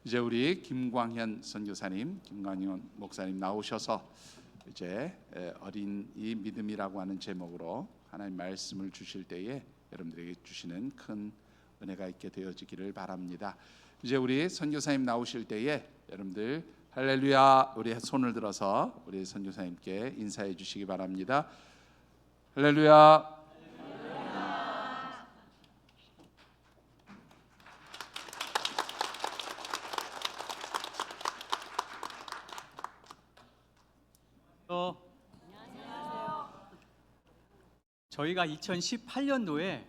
이제 우리 김광현 선교사님, 김광현 목사님 나오셔서 이제 어린 이 믿음이라고 하는 제목으로 하나님 말씀을 주실 때에 여러분들에게 주시는 큰 은혜가 있게 되어지기를 바랍니다. 이제 우리 선교사님 나오실 때에 여러분들 할렐루야, 우리 손을 들어서 우리 선교사님께 인사해 주시기 바랍니다. 할렐루야. 저희가 2018년도에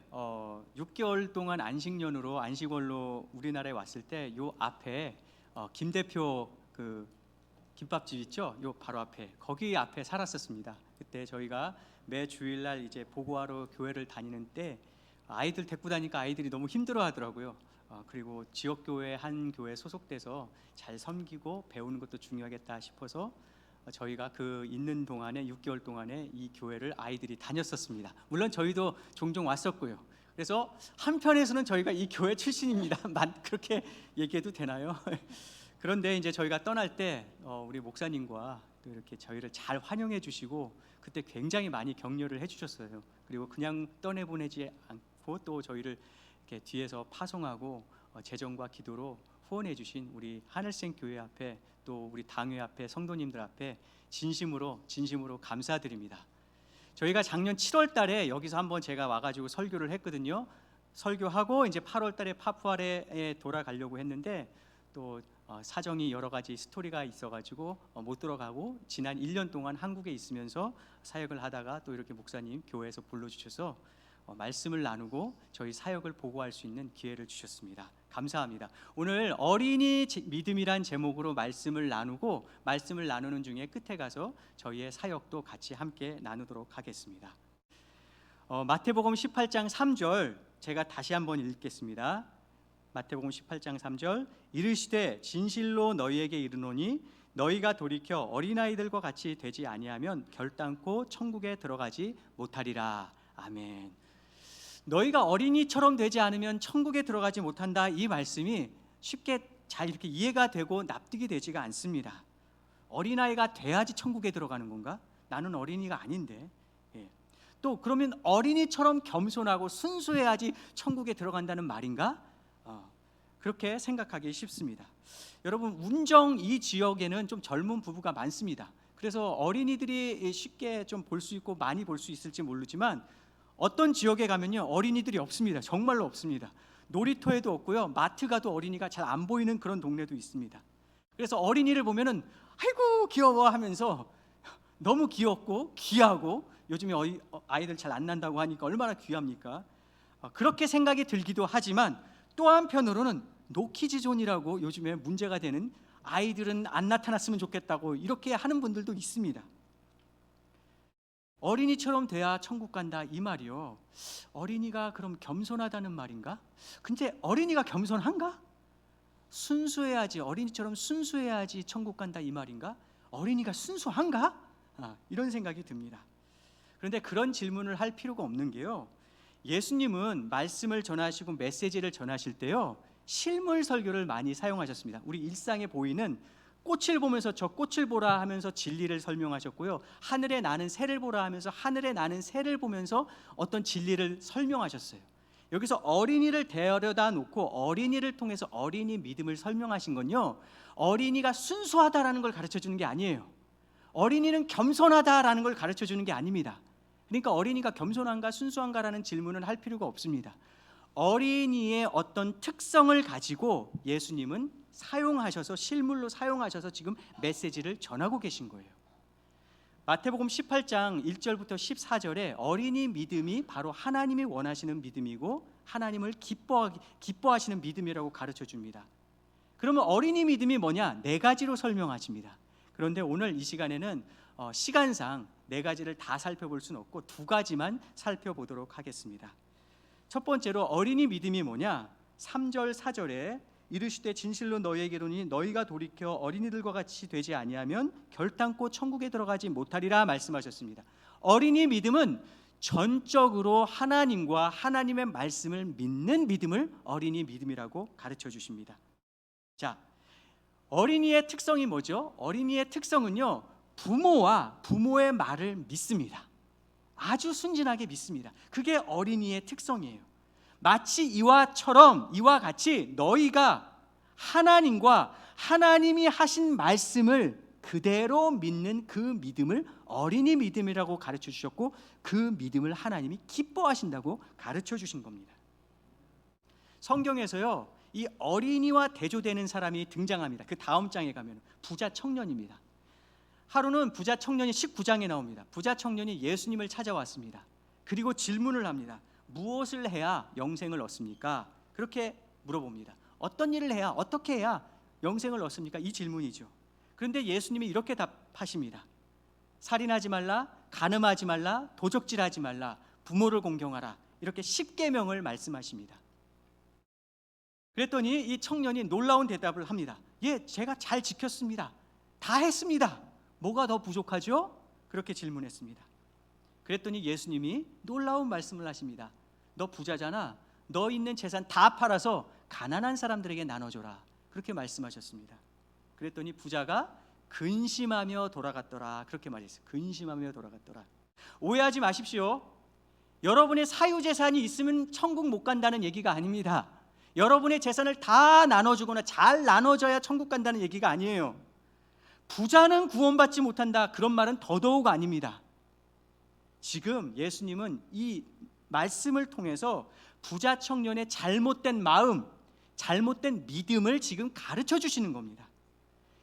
6개월 동안 안식월로 우리나라에 왔을 때 요 앞에 김 대표 그 김밥집 있죠? 요 바로 앞에 거기 앞에 살았었습니다. 그때 저희가 매 주일날 이제 보고하러 교회를 다니는 때 아이들 데리고 다니니까 아이들이 너무 힘들어하더라고요. 그리고 지역교회 한 교회 소속돼서 잘 섬기고 배우는 것도 중요하겠다 싶어서 저희가 그 있는 동안에 6개월 동안에 이 교회를 아이들이 다녔었습니다. 물론 저희도 종종 왔었고요. 그래서 한편에서는 저희가 이 교회 출신입니다. 그렇게 얘기해도 되나요? 그런데 이제 저희가 떠날 때 우리 목사님과 또 이렇게 저희를 잘 환영해 주시고 그때 굉장히 많이 격려를 해주셨어요. 그리고 그냥 떠내보내지 않고 또 저희를 이렇게 뒤에서 파송하고 재정과 기도로 후원해 주신 우리 하늘생 교회 앞에 또 우리 당회 앞에 성도님들 앞에 진심으로 감사드립니다. 저희가 작년 7월 달에 여기서 한번 제가 와가지고 설교를 했거든요. 설교하고 이제 8월 달에 파푸아레에 돌아가려고 했는데 또 사정이 여러 가지 스토리가 있어가지고 못 들어가고 지난 1년 동안 한국에 있으면서 사역을 하다가 또 이렇게 목사님 교회에서 불러주셔서 말씀을 나누고 저희 사역을 보고할 수 있는 기회를 주셨습니다. 감사합니다. 오늘 어린이 믿음이란 제목으로 말씀을 나누고 말씀을 나누는 중에 끝에 가서 저희의 사역도 같이 함께 나누도록 하겠습니다. 마태복음 18장 3절 제가 다시 한번 읽겠습니다. 마태복음 18장 3절 이르시되 진실로 너희에게 이르노니 너희가 돌이켜 어린아이들과 같이 되지 아니하면 결단코 천국에 들어가지 못하리라. 아멘. 너희가 어린이처럼 되지 않으면 천국에 들어가지 못한다. 이 말씀이 쉽게 잘 이렇게 이해가 되고 납득이 되지가 않습니다. 어린아이가 돼야지 천국에 들어가는 건가? 나는 어린이가 아닌데. 또 그러면 어린이처럼 겸손하고 순수해야지 천국에 들어간다는 말인가? 그렇게 생각하기 쉽습니다. 여러분 운정 이 지역에는 좀 젊은 부부가 많습니다. 그래서 어린이들이 쉽게 좀 볼 수 있고 많이 볼 수 있을지 모르지만 어떤 지역에 가면요 어린이들이 없습니다. 정말로 없습니다. 놀이터에도 없고요 마트 가도 어린이가 잘 안 보이는 그런 동네도 있습니다. 그래서 어린이를 보면은 아이고 귀여워 하면서 너무 귀엽고 귀하고 요즘에 아이들 잘 안 난다고 하니까 얼마나 귀합니까? 그렇게 생각이 들기도 하지만 또 한편으로는 노키즈존이라고 요즘에 문제가 되는 아이들은 안 나타났으면 좋겠다고 이렇게 하는 분들도 있습니다. 어린이처럼 돼야 천국 간다 이 말이요. 어린이가 그럼 겸손하다는 말인가? 근데 어린이가 겸손한가? 순수해야지 어린이처럼 순수해야지 천국 간다 이 말인가? 어린이가 순수한가? 이런 생각이 듭니다. 그런데 그런 질문을 할 필요가 없는 게요. 예수님은 말씀을 전하시고 메시지를 전하실 때요 실물 설교를 많이 사용하셨습니다. 우리 일상에 보이는 꽃을 보면서 저 꽃을 보라 하면서 진리를 설명하셨고요. 하늘에 나는 새를 보라 하면서 하늘에 나는 새를 보면서 어떤 진리를 설명하셨어요. 여기서 어린이를 데려다 놓고 어린이를 통해서 어린이 믿음을 설명하신 건요. 어린이가 순수하다라는 걸 가르쳐 주는 게 아니에요. 어린이는 겸손하다라는 걸 가르쳐 주는 게 아닙니다. 그러니까 어린이가 겸손한가 순수한가라는 질문을 할 필요가 없습니다. 어린이의 어떤 특성을 가지고 예수님은 사용하셔서 실물로 사용하셔서 지금 메시지를 전하고 계신 거예요. 마태복음 18장 1절부터 14절에 어린이 믿음이 바로 하나님이 원하시는 믿음이고 하나님을 기뻐하시는 믿음이라고 가르쳐 줍니다. 그러면 어린이 믿음이 뭐냐? 네 가지로 설명하십니다. 그런데 오늘 이 시간에는 시간상 네 가지를 다 살펴볼 수는 없고 두 가지만 살펴보도록 하겠습니다. 첫 번째로 어린이 믿음이 뭐냐? 3절 4절에 이르시되 진실로 너희에게 이르노니 너희가 돌이켜 어린이들과 같이 되지 아니하면 결단코 천국에 들어가지 못하리라 말씀하셨습니다. 어린이 믿음은 전적으로 하나님과 하나님의 말씀을 믿는 믿음을 어린이 믿음이라고 가르쳐 주십니다. 자, 어린이의 특성이 뭐죠? 어린이의 특성은요, 부모의 말을 믿습니다. 아주 순진하게 믿습니다. 그게 어린이의 특성이에요. 마치 이와 같이 너희가 하나님과 하나님이 하신 말씀을 그대로 믿는 그 믿음을 어린이 믿음이라고 가르쳐 주셨고, 그 믿음을 하나님이 기뻐하신다고 가르쳐 주신 겁니다. 성경에서요, 이 어린이와 대조되는 사람이 등장합니다. 그 다음 장에 가면 부자 청년입니다. 하루는 부자 청년이 19장에 나옵니다. 부자 청년이 예수님을 찾아왔습니다. 그리고 질문을 합니다. 무엇을 해야 영생을 얻습니까? 그렇게 물어봅니다. 어떤 일을 해야, 어떻게 해야 영생을 얻습니까? 이 질문이죠. 그런데 예수님이 이렇게 답하십니다. 살인하지 말라, 간음하지 말라, 도적질하지 말라, 부모를 공경하라. 이렇게 10계명을 말씀하십니다. 그랬더니 이 청년이 놀라운 대답을 합니다. 예, 제가 잘 지켰습니다. 다 했습니다. 뭐가 더 부족하죠? 그렇게 질문했습니다. 그랬더니 예수님이 놀라운 말씀을 하십니다. 너 부자잖아. 너 있는 재산 다 팔아서 가난한 사람들에게 나눠줘라. 그렇게 말씀하셨습니다. 그랬더니 부자가 근심하며 돌아갔더라. 그렇게 말했어요. 근심하며 돌아갔더라. 오해하지 마십시오. 여러분의 사유재산이 있으면 천국 못 간다는 얘기가 아닙니다. 여러분의 재산을 다 나눠주거나 잘 나눠줘야 천국 간다는 얘기가 아니에요. 부자는 구원받지 못한다, 그런 말은 더더욱 아닙니다. 지금 예수님은 이 말씀을 통해서 부자 청년의 잘못된 마음, 잘못된 믿음을 지금 가르쳐 주시는 겁니다.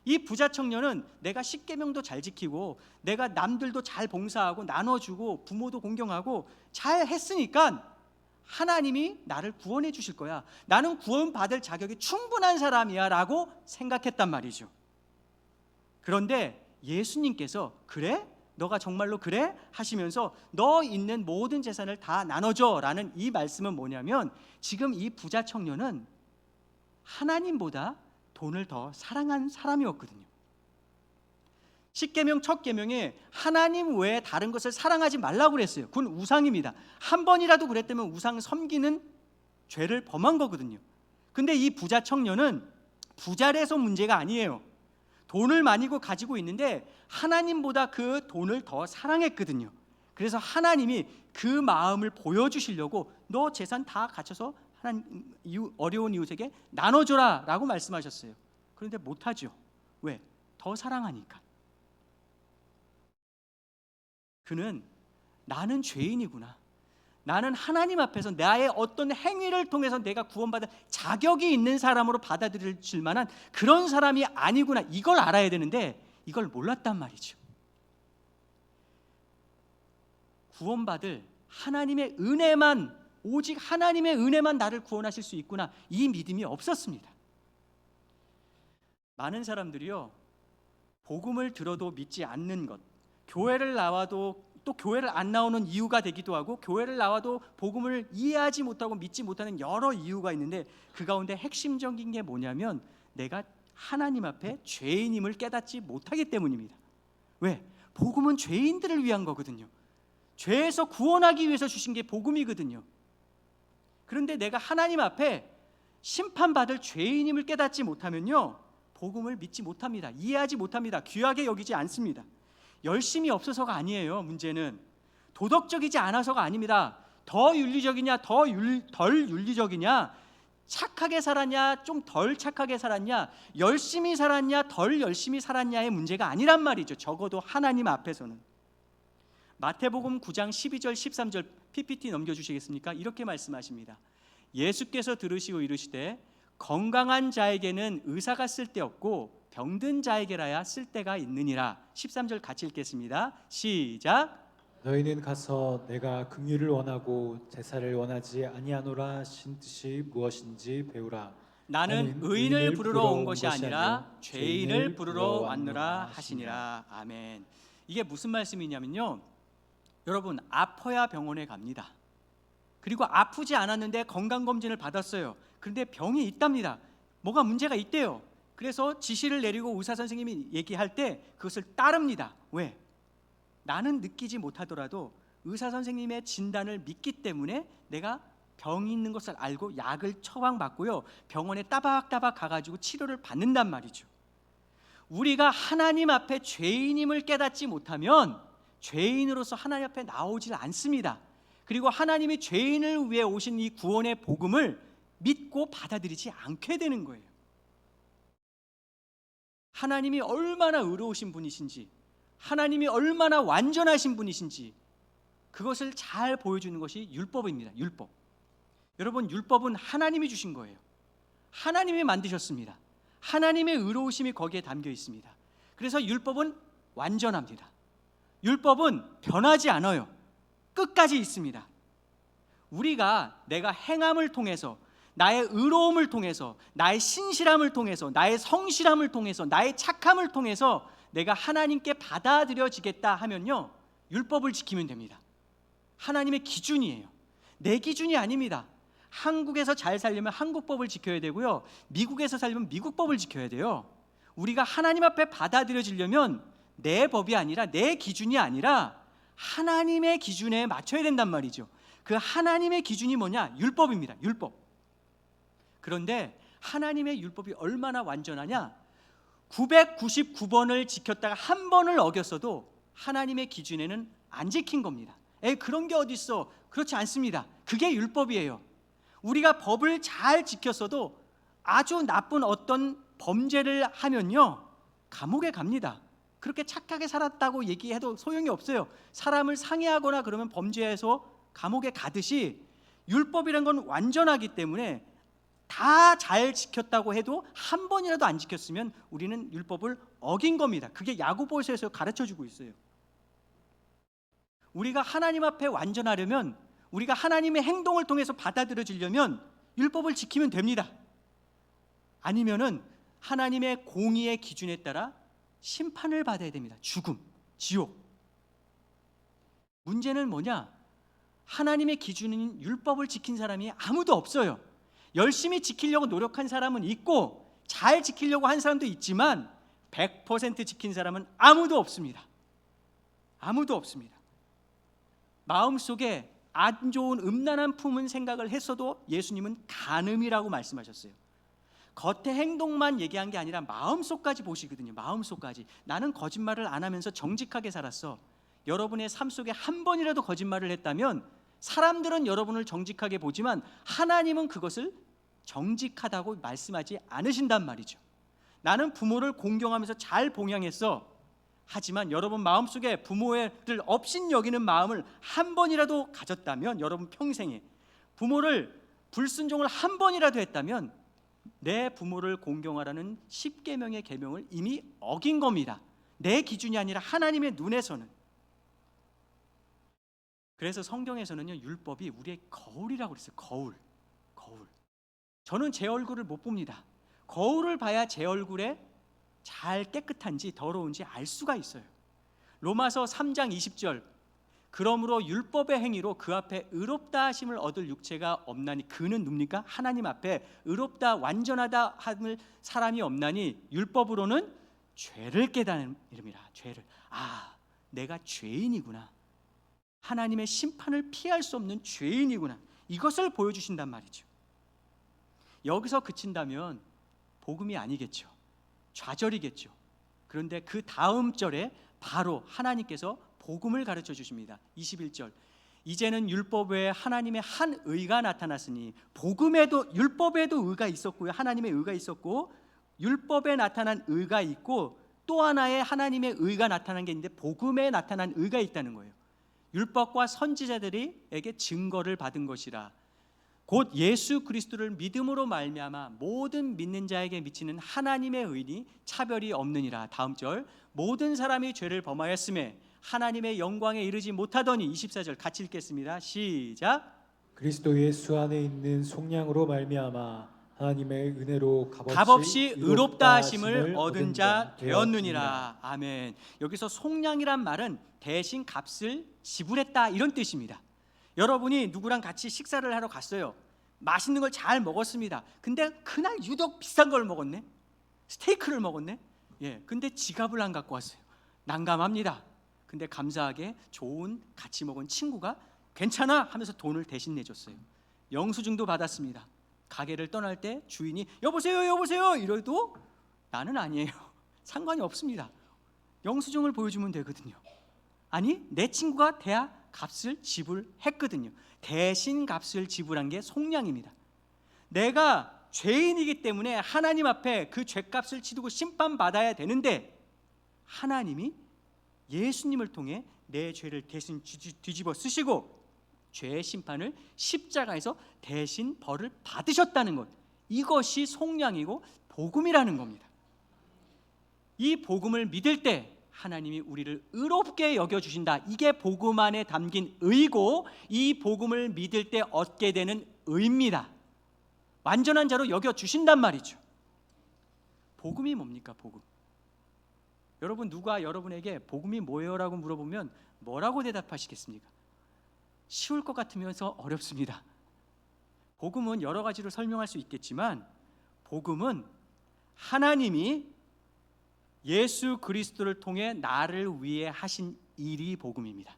이 부자 청년은 내가 십계명도 잘 지키고 내가 남들도 잘 봉사하고 나눠주고 부모도 공경하고 잘 했으니까 하나님이 나를 구원해 주실 거야. 나는 구원받을 자격이 충분한 사람이야 라고 생각했단 말이죠. 그런데 예수님께서 그래? 너가 정말로 그래? 하시면서 너 있는 모든 재산을 다 나눠줘 라는 이 말씀은 뭐냐면, 지금 이 부자 청년은 하나님보다 돈을 더 사랑한 사람이었거든요. 십계명 첫 계명에 하나님 외에 다른 것을 사랑하지 말라고 그랬어요. 그건 우상입니다. 한 번이라도 그랬다면 우상 섬기는 죄를 범한 거거든요. 근데 이 부자 청년은 부자라서 문제가 아니에요. 돈을 많이 가지고 있는데 하나님보다 그 돈을 더 사랑했거든요. 그래서 하나님이 그 마음을 보여주시려고 너 재산 다 갖춰서 어려운 이웃에게 나눠줘라 라고 말씀하셨어요. 그런데 못하죠. 왜? 더 사랑하니까. 그는 나는 죄인이구나, 나는 하나님 앞에서 나의 어떤 행위를 통해서 내가 구원받을 자격이 있는 사람으로 받아들일 만한 그런 사람이 아니구나, 이걸 알아야 되는데 이걸 몰랐단 말이죠. 구원받을 하나님의 은혜만, 오직 하나님의 은혜만 나를 구원하실 수 있구나, 이 믿음이 없었습니다. 많은 사람들이요, 복음을 들어도 믿지 않는 것, 교회를 나와도 또 교회를 안 나오는 이유가 되기도 하고, 교회를 나와도 복음을 이해하지 못하고 믿지 못하는 여러 이유가 있는데, 그 가운데 핵심적인 게 뭐냐면 내가 하나님 앞에 죄인임을 깨닫지 못하기 때문입니다. 왜? 복음은 죄인들을 위한 거거든요. 죄에서 구원하기 위해서 주신 게 복음이거든요. 그런데 내가 하나님 앞에 심판받을 죄인임을 깨닫지 못하면요, 복음을 믿지 못합니다. 이해하지 못합니다. 귀하게 여기지 않습니다. 열심이 없어서가 아니에요. 문제는 도덕적이지 않아서가 아닙니다. 더 윤리적이냐 덜 윤리적이냐, 착하게 살았냐 좀 덜 착하게 살았냐, 열심히 살았냐 덜 열심히 살았냐의 문제가 아니란 말이죠. 적어도 하나님 앞에서는. 마태복음 9장 12절 13절 PPT 넘겨주시겠습니까? 이렇게 말씀하십니다. 예수께서 들으시고 이르시되 건강한 자에게는 의사가 쓸데없고 병든 자에게라야 쓸데가 있느니라. 13절 같이 읽겠습니다. 시작. 너희는 가서 내가 긍휼을 원하고 제사를 원하지 아니하노라 하신 뜻이 무엇인지 배우라. 나는 의인을 부르러 온 것이 아니라 죄인을 부르러 왔노라 하시니라. 아멘. 이게 무슨 말씀이냐면요, 여러분, 아파야 병원에 갑니다. 그리고 아프지 않았는데 건강검진을 받았어요. 그런데 병이 있답니다. 뭐가 문제가 있대요. 그래서 지시를 내리고 의사 선생님이 얘기할 때 그것을 따릅니다. 왜? 나는 느끼지 못하더라도 의사 선생님의 진단을 믿기 때문에 내가 병이 있는 것을 알고 약을 처방받고요, 병원에 따박따박 가가지고 치료를 받는단 말이죠. 우리가 하나님 앞에 죄인임을 깨닫지 못하면 죄인으로서 하나님 앞에 나오질 않습니다. 그리고 하나님이 죄인을 위해 오신 이 구원의 복음을 믿고 받아들이지 않게 되는 거예요. 하나님이 얼마나 의로우신 분이신지, 하나님이 얼마나 완전하신 분이신지 그것을 잘 보여주는 것이 율법입니다. 율법. 여러분, 율법은 하나님이 주신 거예요. 하나님이 만드셨습니다. 하나님의 의로우심이 거기에 담겨 있습니다. 그래서 율법은 완전합니다. 율법은 변하지 않아요. 끝까지 있습니다. 우리가 내가 행함을 통해서, 나의 의로움을 통해서, 나의 신실함을 통해서, 나의 성실함을 통해서, 나의 착함을 통해서 내가 하나님께 받아들여지겠다 하면요, 율법을 지키면 됩니다. 하나님의 기준이에요. 내 기준이 아닙니다. 한국에서 잘 살려면 한국법을 지켜야 되고요, 미국에서 살려면 미국법을 지켜야 돼요. 우리가 하나님 앞에 받아들여지려면 내 법이 아니라, 내 기준이 아니라 하나님의 기준에 맞춰야 된단 말이죠. 그 하나님의 기준이 뭐냐? 율법입니다. 율법. 그런데 하나님의 율법이 얼마나 완전하냐? 999번을 지켰다가 한 번을 어겼어도 하나님의 기준에는 안 지킨 겁니다. 그런 게 어디 있어? 그렇지 않습니다. 그게 율법이에요. 우리가 법을 잘 지켰어도 아주 나쁜 어떤 범죄를 하면요, 감옥에 갑니다. 그렇게 착하게 살았다고 얘기해도 소용이 없어요. 사람을 상해하거나 그러면 범죄해서 감옥에 가듯이 율법이란 건 완전하기 때문에 다 잘 지켰다고 해도 한 번이라도 안 지켰으면 우리는 율법을 어긴 겁니다. 그게 야고보서에서 가르쳐주고 있어요. 우리가 하나님 앞에 완전하려면, 우리가 하나님의 행동을 통해서 받아들여지려면 율법을 지키면 됩니다. 아니면은 하나님의 공의의 기준에 따라 심판을 받아야 됩니다. 죽음, 지옥. 문제는 뭐냐? 하나님의 기준인 율법을 지킨 사람이 아무도 없어요. 열심히 지키려고 노력한 사람은 있고 잘 지키려고 한 사람도 있지만 100% 지킨 사람은 아무도 없습니다. 아무도 없습니다. 마음속에 안 좋은 음란한 품은 생각을 했어도 예수님은 간음이라고 말씀하셨어요. 겉의 행동만 얘기한 게 아니라 마음속까지 보시거든요. 마음속까지. 나는 거짓말을 안 하면서 정직하게 살았어. 여러분의 삶 속에 한 번이라도 거짓말을 했다면 사람들은 여러분을 정직하게 보지만 하나님은 그것을 정직하다고 말씀하지 않으신단 말이죠. 나는 부모를 공경하면서 잘 봉양했어. 하지만 여러분 마음속에 부모를 업신여기는 마음을 한 번이라도 가졌다면, 여러분 평생에 부모를 불순종을 한 번이라도 했다면 내 부모를 공경하라는 10계명의 계명을 이미 어긴 겁니다. 내 기준이 아니라 하나님의 눈에서는. 그래서 성경에서는요, 율법이 우리의 거울이라고 그랬어요. 거울. 저는 제 얼굴을 못 봅니다. 거울을 봐야 제 얼굴에 잘 깨끗한지 더러운지 알 수가 있어요. 로마서 3장 20절, 그러므로 율법의 행위로 그 앞에 의롭다 하심을 얻을 육체가 없나니, 그는 누굽니까? 하나님 앞에 의롭다 완전하다 함을 사람이 없나니 율법으로는 죄를 깨닫는 이름이라. 죄를. 내가 죄인이구나. 하나님의 심판을 피할 수 없는 죄인이구나. 이것을 보여주신단 말이죠. 여기서 그친다면 복음이 아니겠죠. 좌절이겠죠. 그런데 그 다음 절에 바로 하나님께서 복음을 가르쳐 주십니다. 21절, 이제는 율법 외에 하나님의 한 의가 나타났으니, 복음에도 율법에도 의가 있었고요, 하나님의 의가 있었고, 율법에 나타난 의가 있고 또 하나의 하나님의 의가 나타난 게 있는데 복음에 나타난 의가 있다는 거예요. 율법과 선지자들에게 증거를 받은 것이라. 곧 예수 그리스도를 믿음으로 말미암아 모든 믿는 자에게 미치는 하나님의 의니 차별이 없느니라. 다음 절, 모든 사람이 죄를 범하였음에 하나님의 영광에 이르지 못하더니. 24절 같이 읽겠습니다. 시작. 그리스도 예수 안에 있는 속량으로 말미암아 하나님의 은혜로 값없이 의롭다 하심을 얻은 자 되었느니라. 아멘. 여기서 속량이란 말은 대신 값을 지불했다, 이런 뜻입니다. 여러분이 누구랑 같이 식사를 하러 갔어요. 맛있는 걸 잘 먹었습니다. 근데 그날 유독 비싼 걸 먹었네. 스테이크를 먹었네. 근데 지갑을 안 갖고 왔어요. 난감합니다. 근데 감사하게 좋은 같이 먹은 친구가 괜찮아 하면서 돈을 대신 내줬어요. 영수증도 받았습니다. 가게를 떠날 때 주인이 여보세요 이래도 나는 아니에요. 상관이 없습니다. 영수증을 보여주면 되거든요. 아니, 내 친구가 대학 값을 지불했거든요. 대신 값을 지불한 게 속량입니다. 내가 죄인이기 때문에 하나님 앞에 그 죄값을 치르고 심판받아야 되는데, 하나님이 예수님을 통해 내 죄를 대신 뒤집어 쓰시고 죄의 심판을 십자가에서 대신 벌을 받으셨다는 것, 이것이 속량이고 복음이라는 겁니다. 이 복음을 믿을 때 하나님이 우리를 의롭게 여겨주신다. 이게 복음 안에 담긴 의고, 이 복음을 믿을 때 얻게 되는 의입니다. 완전한 자로 여겨주신단 말이죠. 복음이 뭡니까? 복음. 여러분, 누가 여러분에게 복음이 뭐예요? 라고 물어보면 뭐라고 대답하시겠습니까? 쉬울 것 같으면서 어렵습니다. 복음은 여러 가지로 설명할 수 있겠지만, 복음은 하나님이 예수 그리스도를 통해 나를 위해 하신 일이 복음입니다.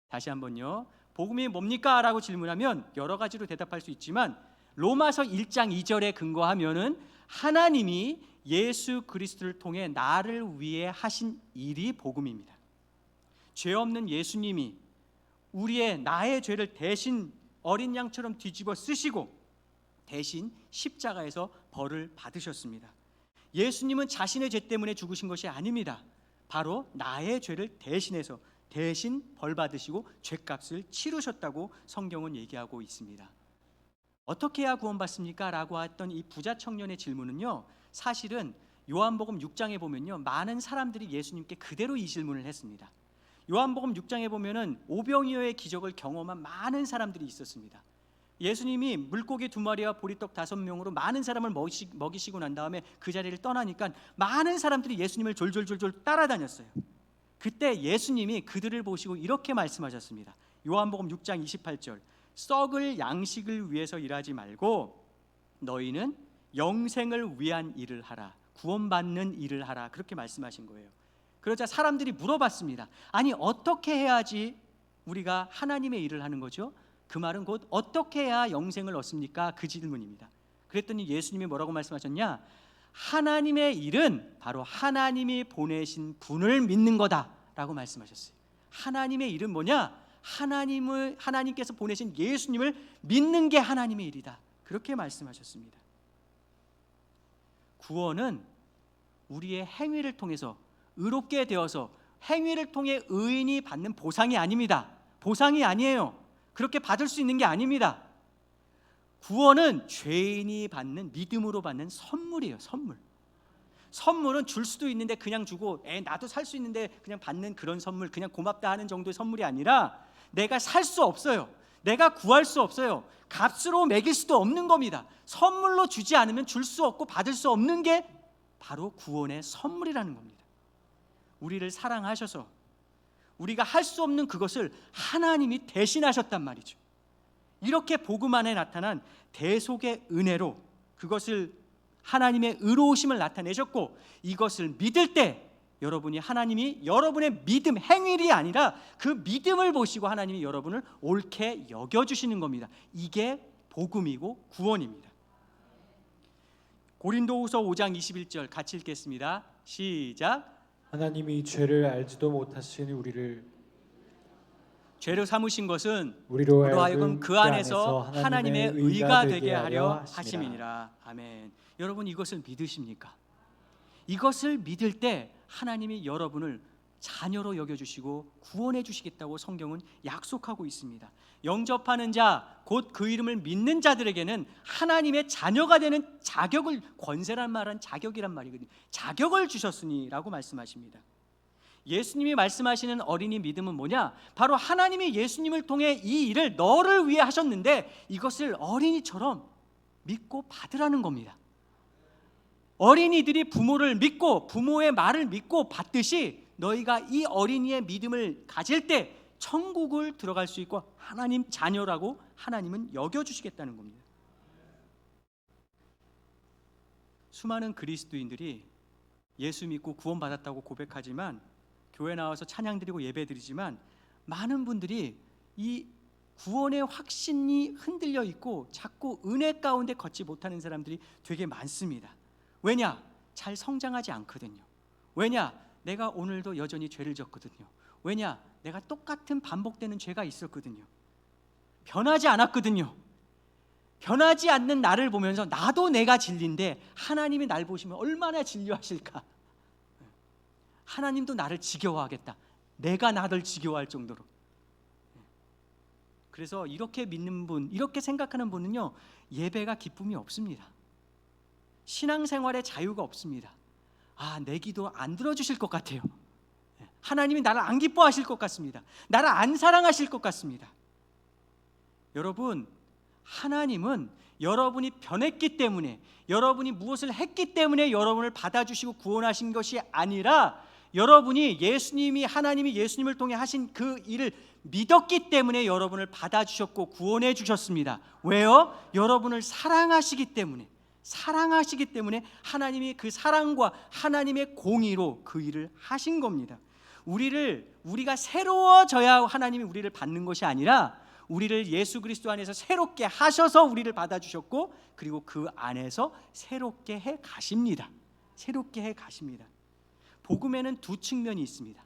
다시 한번요. 복음이 뭡니까? 라고 질문하면 여러 가지로 대답할 수 있지만, 로마서 1장 2절에 근거하면은 하나님이 예수 그리스도를 통해 나를 위해 하신 일이 복음입니다. 죄 없는 예수님이 나의 죄를 대신 어린 양처럼 뒤집어 쓰시고 대신 십자가에서 벌을 받으셨습니다. 예수님은 자신의 죄 때문에 죽으신 것이 아닙니다. 바로 나의 죄를 대신해서 대신 벌 받으시고 죄값을 치르셨다고 성경은 얘기하고 있습니다. 어떻게 해야 구원받습니까? 라고 했던 이 부자 청년의 질문은요, 사실은 요한복음 6장에 보면요, 많은 사람들이 예수님께 그대로 이 질문을 했습니다. 요한복음 6장에 보면은 오병이어의 기적을 경험한 많은 사람들이 있었습니다. 예수님이 물고기 2마리와 보리떡 5명으로 많은 사람을 먹이시고 난 다음에 그 자리를 떠나니까 많은 사람들이 예수님을 졸졸졸졸 따라다녔어요. 그때 예수님이 그들을 보시고 이렇게 말씀하셨습니다. 요한복음 6장 28절, 썩을 양식을 위해서 일하지 말고 너희는 영생을 위한 일을 하라, 구원받는 일을 하라, 그렇게 말씀하신 거예요. 그러자 사람들이 물어봤습니다. 아니, 어떻게 해야지 우리가 하나님의 일을 하는 거죠? 그 말은 곧 어떻게 해야 영생을 얻습니까? 그 질문입니다. 그랬더니 예수님이 뭐라고 말씀하셨냐? 하나님의 일은 바로 하나님이 보내신 분을 믿는 거다라고 말씀하셨어요. 하나님의 일은 뭐냐? 하나님께서 보내신 예수님을 믿는 게 하나님의 일이다, 그렇게 말씀하셨습니다. 구원은 우리의 행위를 통해서 의롭게 되어서 행위를 통해 의인이 받는 보상이 아닙니다. 보상이 아니에요. 그렇게 받을 수 있는 게 아닙니다. 구원은 죄인이 받는, 믿음으로 받는 선물이에요. 선물은 줄 수도 있는데 그냥 주고 나도 살 수 있는데 그냥 받는 그런 선물, 그냥 고맙다 하는 정도의 선물이 아니라 내가 살 수 없어요. 내가 구할 수 없어요. 값으로 매길 수도 없는 겁니다. 선물로 주지 않으면 줄 수 없고 받을 수 없는 게 바로 구원의 선물이라는 겁니다. 우리를 사랑하셔서 우리가 할 수 없는 그것을 하나님이 대신하셨단 말이죠. 이렇게 복음 안에 나타난 대속의 은혜로 그것을 하나님의 의로우심을 나타내셨고, 이것을 믿을 때 여러분이 하나님이 여러분의 믿음 행위이 아니라 그 믿음을 보시고 하나님이 여러분을 옳게 여겨주시는 겁니다. 이게 복음이고 구원입니다. 고린도후서 5장 21절 같이 읽겠습니다. 시작. 하나님이 죄를 알지도 못하신 우리를 죄로 삼으신 것은 우리로 우리로 하여금 하여금 그 안에서 하나님의 의가 되게 하려 하심이니라. 아멘. 여러분, 이것을 믿으십니까? 이것을 믿을 때 하나님이 여러분을 자녀로 여겨주시고 구원해 주시겠다고 성경은 약속하고 있습니다. 영접하는 자, 곧 그 이름을 믿는 자들에게는 하나님의 자녀가 되는 자격을, 권세란 말은 자격이란 말이거든요. 자격을 주셨으니 라고 말씀하십니다. 예수님이 말씀하시는 어린이 믿음은 뭐냐? 바로 하나님이 예수님을 통해 이 일을 너를 위해 하셨는데 이것을 어린이처럼 믿고 받으라는 겁니다. 어린이들이 부모를 믿고 부모의 말을 믿고 받듯이 너희가 이 어린이의 믿음을 가질 때 천국을 들어갈 수 있고 하나님 자녀라고 하나님은 여겨주시겠다는 겁니다. 수많은 그리스도인들이 예수 믿고 구원받았다고 고백하지만, 교회 나와서 찬양 드리고 예배 드리지만, 많은 분들이 이 구원의 확신이 흔들려 있고 자꾸 은혜 가운데 걷지 못하는 사람들이 되게 많습니다. 왜냐? 잘 성장하지 않거든요. 왜냐? 내가 오늘도 여전히 죄를 졌거든요. 왜냐? 내가 똑같은 반복되는 죄가 있었거든요. 변하지 않았거든요. 변하지 않는 나를 보면서 나도 내가 진리인데 하나님이 날 보시면 얼마나 진료하실까? 하나님도 나를 지겨워하겠다. 내가 나를 지겨워할 정도로. 그래서 이렇게 믿는 분, 이렇게 생각하는 분은요, 예배가 기쁨이 없습니다. 신앙생활에 자유가 없습니다. 내 기도 안 들어주실 것 같아요. 하나님이 나를 안 기뻐하실 것 같습니다. 나를 안 사랑하실 것 같습니다. 여러분, 하나님은 여러분이 변했기 때문에, 여러분이 무엇을 했기 때문에 여러분을 받아주시고 구원하신 것이 아니라, 여러분이 하나님이 예수님을 통해 하신 그 일을 믿었기 때문에 여러분을 받아주셨고 구원해 주셨습니다. 왜요? 여러분을 사랑하시기 때문에 하나님이 그 사랑과 하나님의 공의로 그 일을 하신 겁니다. 우리가 새로워져야 하나님이 우리를 받는 것이 아니라, 우리를 예수 그리스도 안에서 새롭게 하셔서 우리를 받아주셨고, 그리고 그 안에서 새롭게 해 가십니다. 복음에는 두 측면이 있습니다.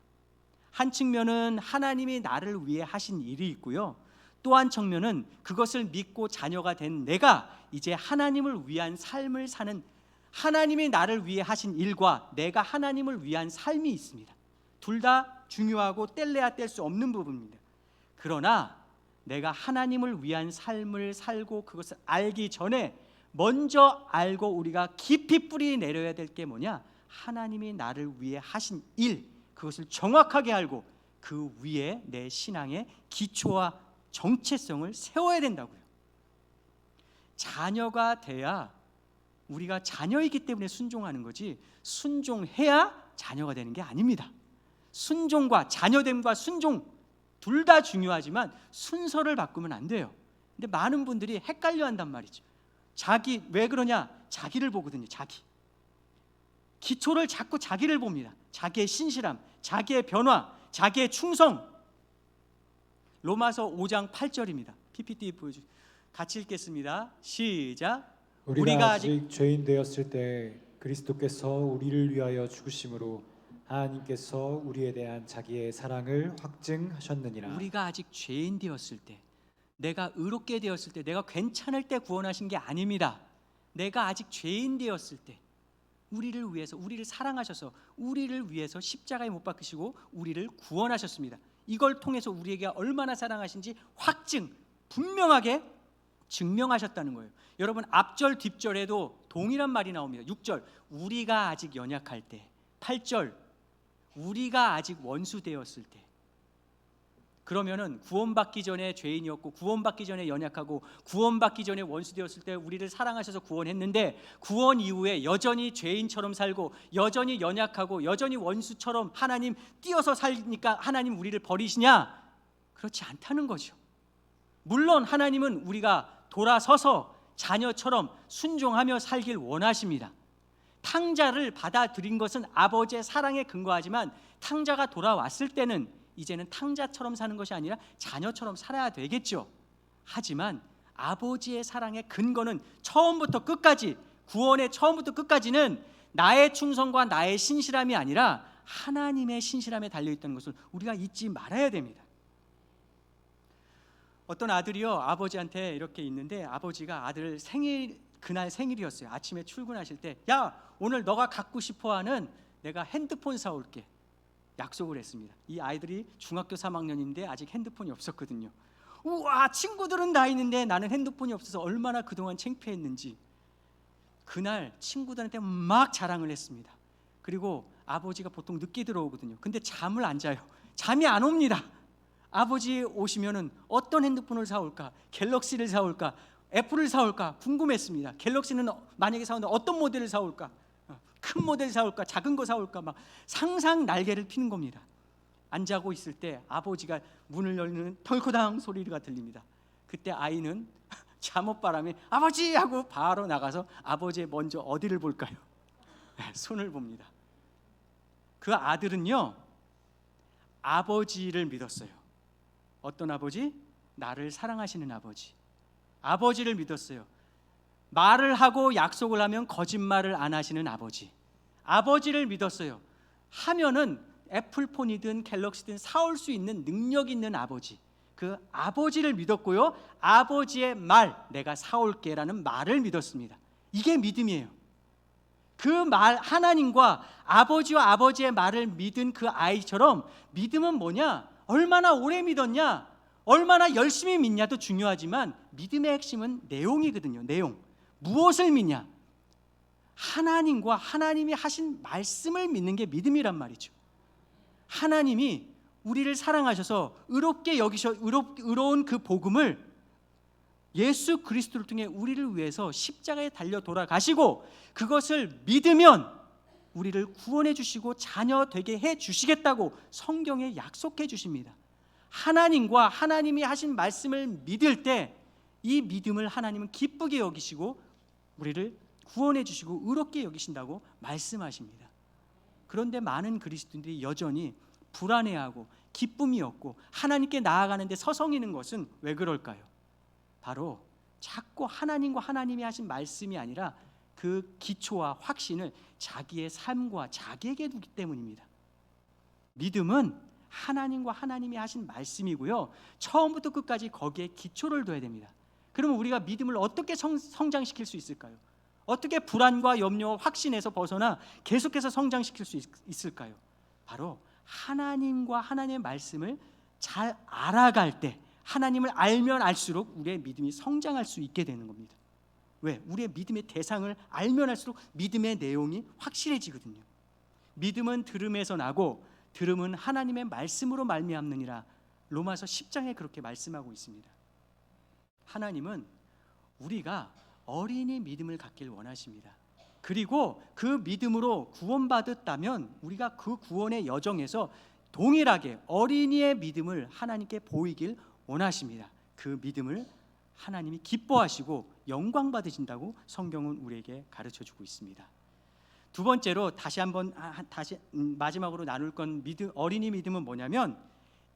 한 측면은 하나님이 나를 위해 하신 일이 있고요, 또 한 측면은 그것을 믿고 자녀가 된 내가 이제 하나님을 위한 삶을 사는, 하나님이 나를 위해 하신 일과 내가 하나님을 위한 삶이 있습니다. 둘 다 중요하고 뗄래야 뗄 수 없는 부분입니다. 그러나 내가 하나님을 위한 삶을 살고 그것을 알기 전에 먼저 알고 우리가 깊이 뿌리 내려야 될 게 뭐냐? 하나님이 나를 위해 하신 일, 그것을 정확하게 알고 그 위에 내 신앙의 기초와 정체성을 세워야 된다고요. 자녀가 돼야, 우리가 자녀이기 때문에 순종하는 거지, 순종해야 자녀가 되는 게 아닙니다. 순종과 자녀됨과 순종 둘 다 중요하지만 순서를 바꾸면 안 돼요. 근데 많은 분들이 헷갈려 한단 말이죠. 왜 그러냐? 자기를 보거든요. 기초를 자꾸 자기를 봅니다. 자기의 신실함, 자기의 변화, 자기의 충성. 로마서 5장 8절입니다. PPT 보여주세요. 같이 읽겠습니다. 시작. 우리가 아직 죄인 되었을 때 그리스도께서 우리를 위하여 죽으심으로 하나님께서 우리에 대한 자기의 사랑을 확증하셨느니라. 우리가 아직 죄인 되었을 때, 내가 의롭게 되었을 때, 내가 괜찮을 때 구원하신 게 아닙니다. 내가 아직 죄인 되었을 때 우리를 위해서, 우리를 사랑하셔서 우리를 위해서 십자가에 못 박히시고 우리를 구원하셨습니다. 이걸 통해서 우리에게 얼마나 사랑하신지 분명하게 증명하셨다는 거예요. 여러분, 앞절 뒷절에도 동일한 말이 나옵니다. 6절 우리가 아직 연약할 때, 8절 우리가 아직 원수 되었을 때. 그러면은 구원받기 전에 죄인이었고, 구원받기 전에 연약하고, 구원받기 전에 원수 되었을 때 우리를 사랑하셔서 구원했는데, 구원 이후에 여전히 죄인처럼 살고, 여전히 연약하고, 여전히 원수처럼 하나님 띄어서 살니까 하나님 우리를 버리시냐? 그렇지 않다는 거죠. 물론 하나님은 우리가 돌아서서 자녀처럼 순종하며 살길 원하십니다. 탕자를 받아들인 것은 아버지의 사랑에 근거하지만, 탕자가 돌아왔을 때는 이제는 탕자처럼 사는 것이 아니라 자녀처럼 살아야 되겠죠. 하지만 아버지의 사랑의 근거는 처음부터 끝까지, 구원의 처음부터 끝까지는 나의 충성과 나의 신실함이 아니라 하나님의 신실함에 달려있다는 것을 우리가 잊지 말아야 됩니다. 어떤 아들이요, 아버지한테 이렇게 있는데, 아버지가 아들 그날 생일이었어요. 아침에 출근하실 때, 야, 오늘 너가 갖고 싶어하는 내가 핸드폰 사올게, 약속을 했습니다. 이 아이들이 중학교 3학년인데 아직 핸드폰이 없었거든요. 우와, 친구들은 다 있는데 나는 핸드폰이 없어서 얼마나 그동안 창피했는지. 그날 친구들한테 막 자랑을 했습니다. 그리고 아버지가 보통 늦게 들어오거든요. 근데 잠을 안 자요. 잠이 안 옵니다. 아버지 오시면은 어떤 핸드폰을 사올까? 갤럭시를 사올까? 애플을 사올까? 궁금했습니다. 갤럭시는 만약에 사온다면 어떤 모델을 사올까? 큰 모델 사올까? 작은 거 사올까? 막 상상 날개를 피는 겁니다. 안 자고 있을 때 아버지가 문을 열는 덜커당 소리가 들립니다. 그때 아이는 잠옷바람에 아버지 하고 바로 나가서 아버지의 먼저 어디를 볼까요? 손을 봅니다. 그 아들은요, 아버지를 믿었어요. 어떤 아버지? 나를 사랑하시는 아버지. 아버지를 믿었어요. 말을 하고 약속을 하면 거짓말을 안 하시는 아버지. 아버지를 믿었어요. 하면은 애플폰이든 갤럭시든 사올 수 있는 능력 있는 아버지, 그 아버지를 믿었고요. 아버지의 말, 내가 사올게라는 말을 믿었습니다. 이게 믿음이에요. 그 말, 하나님과 아버지와 아버지의 말을 믿은 그 아이처럼 믿음은 뭐냐? 얼마나 오래 믿었냐? 얼마나 열심히 믿냐도 중요하지만 믿음의 핵심은 내용이거든요. 내용. 무엇을 믿냐? 하나님과 하나님이 하신 말씀을 믿는 게 믿음이란 말이죠. 하나님이 우리를 사랑하셔서 의롭게 여기셔 의로운 그 복음을 예수 그리스도를 통해 우리를 위해서 십자가에 달려 돌아가시고 그것을 믿으면 우리를 구원해 주시고 자녀 되게 해 주시겠다고 성경에 약속해 주십니다. 하나님과 하나님이 하신 말씀을 믿을 때 이 믿음을 하나님은 기쁘게 여기시고 우리를 구원해 주시고 의롭게 여기신다고 말씀하십니다. 그런데 많은 그리스도인들이 여전히 불안해하고 기쁨이 없고 하나님께 나아가는데 서성이는 것은 왜 그럴까요? 바로 자꾸 하나님과 하나님이 하신 말씀이 아니라 그 기초와 확신을 자기의 삶과 자기에게 두기 때문입니다. 믿음은 하나님과 하나님이 하신 말씀이고요, 처음부터 끝까지 거기에 기초를 둬야 됩니다. 그러면 우리가 믿음을 어떻게 성장시킬 수 있을까요? 어떻게 불안과 염려와 확신에서 벗어나 계속해서 성장시킬 수 있을까요? 바로 하나님과 하나님의 말씀을 잘 알아갈 때, 하나님을 알면 알수록 우리의 믿음이 성장할 수 있게 되는 겁니다. 왜? 우리의 믿음의 대상을 알면 알수록 믿음의 내용이 확실해지거든요. 믿음은 들음에서 나고 들음은 하나님의 말씀으로 말미암느니라. 로마서 10장에 그렇게 말씀하고 있습니다. 하나님은 우리가 어린이 믿음을 갖길 원하십니다. 그리고 그 믿음으로 구원받았다면 우리가 그 구원의 여정에서 동일하게 어린이의 믿음을 하나님께 보이길 원하십니다. 그 믿음을 하나님이 기뻐하시고 영광 받으신다고 성경은 우리에게 가르쳐주고 있습니다. 두 번째로 마지막으로 나눌 건 어린이 믿음은 뭐냐면